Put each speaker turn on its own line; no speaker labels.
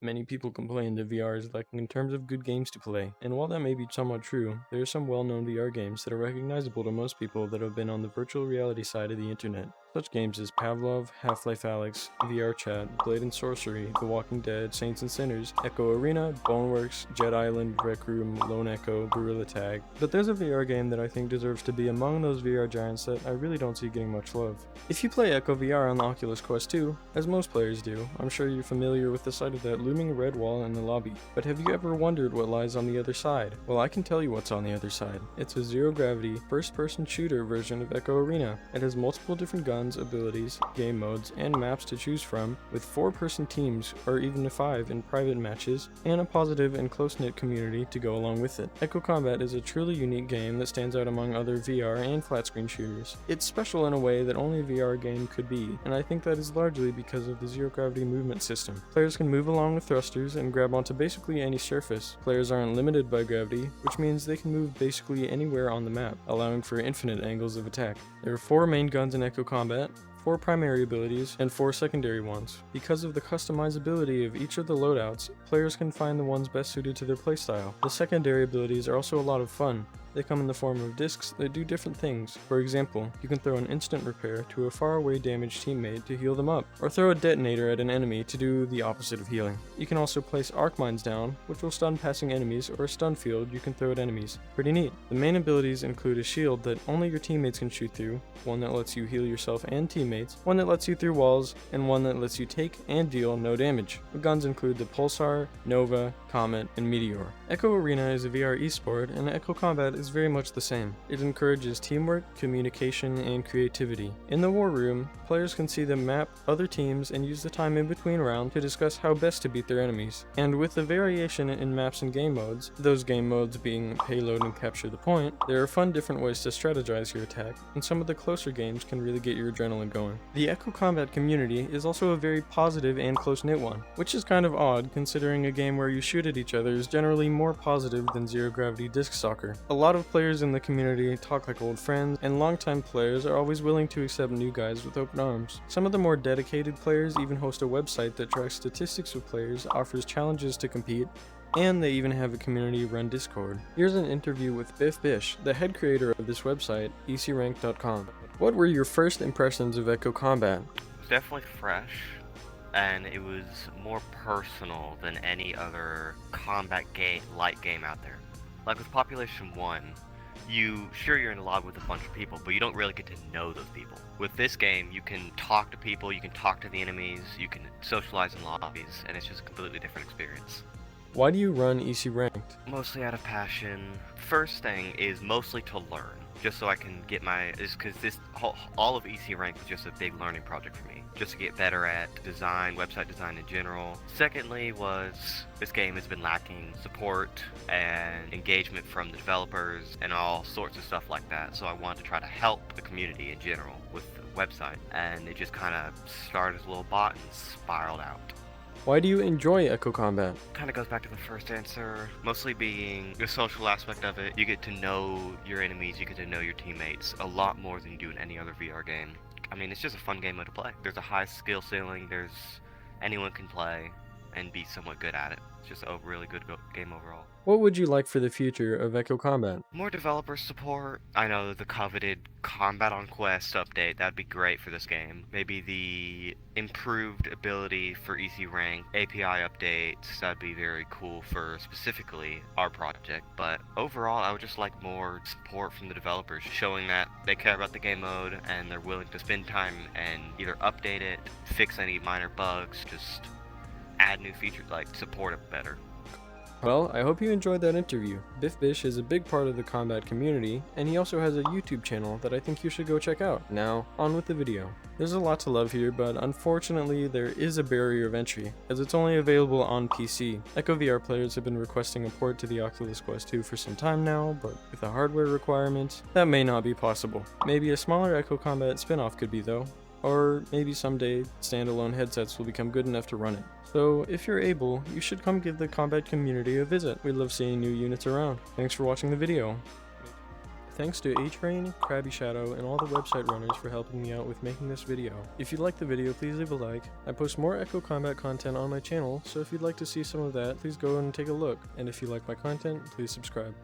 Many people complain that VR is lacking in terms of good games to play, and while that may be somewhat true, there are some well-known VR games that are recognizable to most people that have been on the virtual reality side of the internet. Such games as Pavlov, Half-Life Alyx, VR Chat, Blade and Sorcery, The Walking Dead, Saints and Sinners, Echo Arena, Boneworks, Jet Island, Rec Room, Lone Echo, Gorilla Tag. But there's a VR game that I think deserves to be among those VR giants that I really don't see getting much love. If you play Echo VR on the Oculus Quest 2, as most players do, I'm sure you're familiar with the sight of that looming red wall in the lobby. But have you ever wondered what lies on the other side? Well, I can tell you what's on the other side. It's a zero-gravity, first-person shooter version of Echo Arena. It has multiple different guns, abilities, game modes, and maps to choose from, with 4-person teams, or even 5 in private matches, and a positive and close-knit community to go along with it. Echo Combat is a truly unique game that stands out among other VR and flat-screen shooters. It's special in a way that only a VR game could be, and I think that is largely because of the zero-gravity movement system. Players can move along with thrusters and grab onto basically any surface. Players aren't limited by gravity, which means they can move basically anywhere on the map, allowing for infinite angles of attack. There are 4 main guns in Echo Combat, 4 primary abilities, and 4 secondary ones. Because of the customizability of each of the loadouts, players can find the ones best suited to their playstyle. The secondary abilities are also a lot of fun. They come in the form of discs that do different things. For example, you can throw an instant repair to a faraway damaged teammate to heal them up, or throw a detonator at an enemy to do the opposite of healing. You can also place arc mines down, which will stun passing enemies, or a stun field you can throw at enemies. Pretty neat. The main abilities include a shield that only your teammates can shoot through, one that lets you heal yourself and teammates, one that lets you through walls, and one that lets you take and deal no damage. The guns include the Pulsar, Nova, Comet, and Meteor. Echo Arena is a VR esport, and Echo Combat is very much the same. It encourages teamwork, communication, and creativity. In the war room, players can see the map, other teams, and use the time in between rounds to discuss how best to beat their enemies. And with the variation in maps and game modes, those game modes being payload and capture the point, there are fun different ways to strategize your attack, and some of the closer games can really get your adrenaline going. The Echo Combat community is also a very positive and close-knit one, which is kind of odd considering a game where you shoot at each other is generally more positive than zero-gravity disc soccer. A lot of players in the community talk like old friends, and longtime players are always willing to accept new guys with open arms. Some of the more dedicated players even host a website that tracks statistics of players, offers challenges to compete, and they even have a community-run Discord. Here's an interview with Biff Bish, the head creator of this website, ecrank.com. What were your first impressions of Echo Combat?
It was definitely fresh, and it was more personal than any other combat light game out there. Like with Population 1, you're in a lobby with a bunch of people, but you don't really get to know those people. With this game, you can talk to people, you can talk to the enemies, you can socialize in lobbies, and it's just a completely different experience.
Why do you run EC Ranked?
Mostly out of passion. First thing is mostly to learn, just so I can get because all of EC Rank was just a big learning project for me, just to get better at design, website design in general. Secondly was, this game has been lacking support and engagement from the developers and all sorts of stuff like that, so I wanted to try to help the community in general with the website, and it just kind of started as a little bot and spiraled out.
Why do you enjoy Echo Combat?
Kind of goes back to the first answer, mostly being the social aspect of it. You get to know your enemies, you get to know your teammates a lot more than you do in any other VR game. I mean, it's just a fun game mode to play. There's a high skill ceiling, anyone can play and be somewhat good at it. It's just a really good game overall.
What would you like for the future of Echo Combat?
More developer support. I know the coveted Combat on Quest update, that'd be great for this game. Maybe the improved ability for EC Rank API updates, that'd be very cool for specifically our project. But overall, I would just like more support from the developers, showing that they care about the game mode and they're willing to spend time and either update it, fix any minor bugs, just add new features, like support it better.
Well, I hope you enjoyed that interview. Biff Bish is a big part of the combat community, and he also has a YouTube channel that I think you should go check out. Now, on with the video. There's a lot to love here, but unfortunately there is a barrier of entry, as it's only available on PC. Echo VR players have been requesting a port to the Oculus Quest 2 for some time now, but with the hardware requirements, that may not be possible. Maybe a smaller Echo Combat spin-off could be though. Or maybe someday standalone headsets will become good enough to run it. So if you're able, you should come give the combat community a visit. We love seeing new units around. Thanks for watching the video. Thanks to H-Rain, Krabby Shadow, and all the website runners for helping me out with making this video. If you liked the video, please leave a like. I post more Echo Combat content on my channel, so if you'd like to see some of that, please go and take a look. And if you like my content, please subscribe.